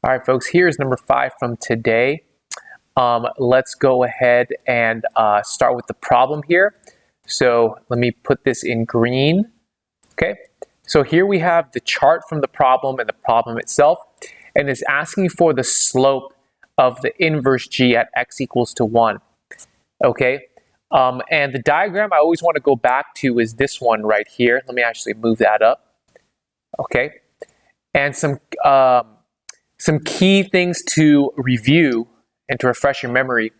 All right, folks, here's number 5 from today. Let's go ahead and start with the problem here. So let me put this in green. Okay, so here we have the chart from the problem and the problem itself, and it's asking for the slope of the inverse g at x equals to 1. Okay, and the diagram I always want to go back to is this one right here. Let me actually move that up. Okay, and some key things to review and to refresh your memory.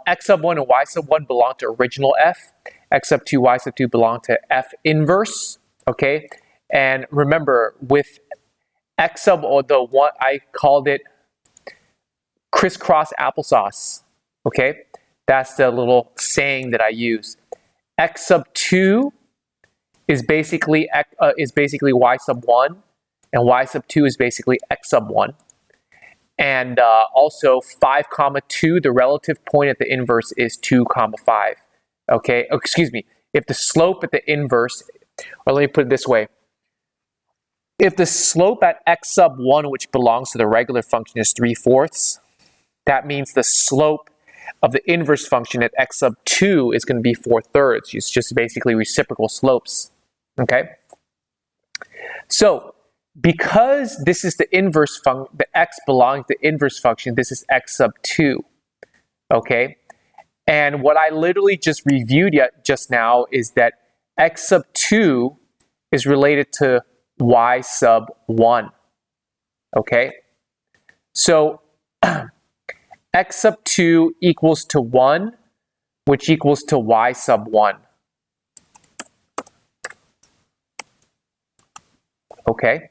X sub 1 and y sub 1 belong to original f. X sub 2, y sub 2 belong to f inverse. Okay, and remember with x sub, or the one I called it crisscross applesauce. Okay, that's the little saying that I use. X sub 2 is basically y sub 1, and y sub 2 is basically x sub 1. And also 5, 2, the relative point at the inverse is 2, 5. Okay, oh, excuse me. If the slope at the inverse, or let me put it this way. If the slope at x sub 1, which belongs to the regular function, is 3/4, that means the slope of the inverse function at x sub 2 is going to be 4/3. It's just basically reciprocal slopes. Okay, so because this is the inverse function, the x belongs to the inverse function, this is x sub 2. Okay, and what I literally just reviewed just now is that x sub 2 is related to y sub 1. Okay, so x sub 2 equals to 1, which equals to y sub 1. Okay,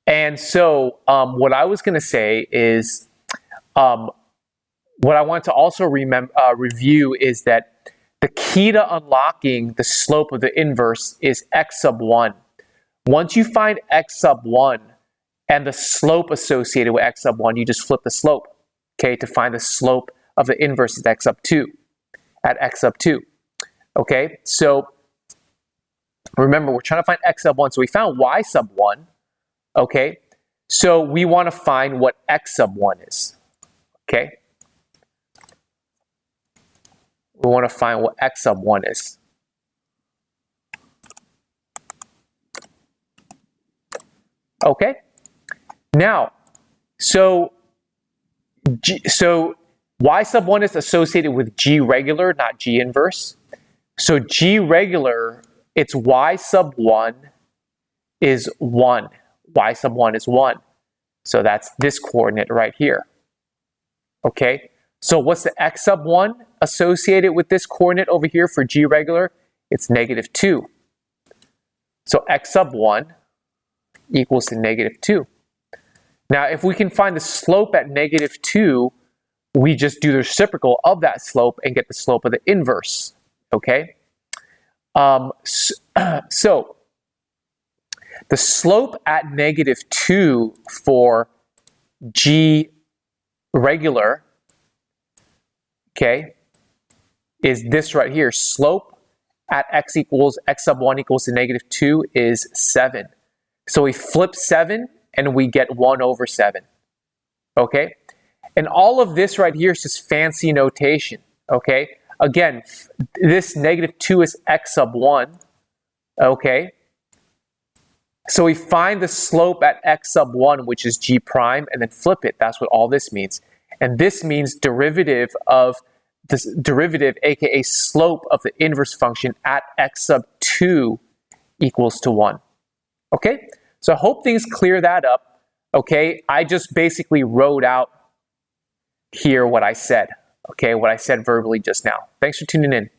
and so what I was going to say is, what I want to also review is that the key to unlocking the slope of the inverse is x sub 1. Once you find x sub 1 and the slope associated with x sub 1, you just flip the slope, okay, to find the slope of the inverse at x sub 2. Okay, so remember, we're trying to find x sub 1, so we found y sub 1. Okay, so we want to find what x sub 1 is. Okay, we want to find what x sub 1 is. Okay, now, so y sub 1 is associated with g regular, not g inverse. So g regular, its y sub 1 is 1. Y sub 1 is 1. So that's this coordinate right here. Okay, so what's the x sub 1 associated with this coordinate over here for g regular? It's -2. So x sub 1 equals to -2. Now, if we can find the slope at -2, we just do the reciprocal of that slope and get the slope of the inverse. Okay, so the slope at -2 for g regular, okay, is this right here. Slope at x sub 1 equals to -2 is 7. So we flip 7 and we get 1/7. Okay, and all of this right here is just fancy notation. Okay, again, this -2 is x sub 1. Okay, so we find the slope at x sub 1, which is g prime, and then flip it. That's what all this means. And this means derivative of this derivative, aka slope of the inverse function at x sub 2 equals to 1. Okay, so I hope things clear that up. Okay, I just basically wrote out here what I said. Okay, what I said verbally just now. Thanks for tuning in.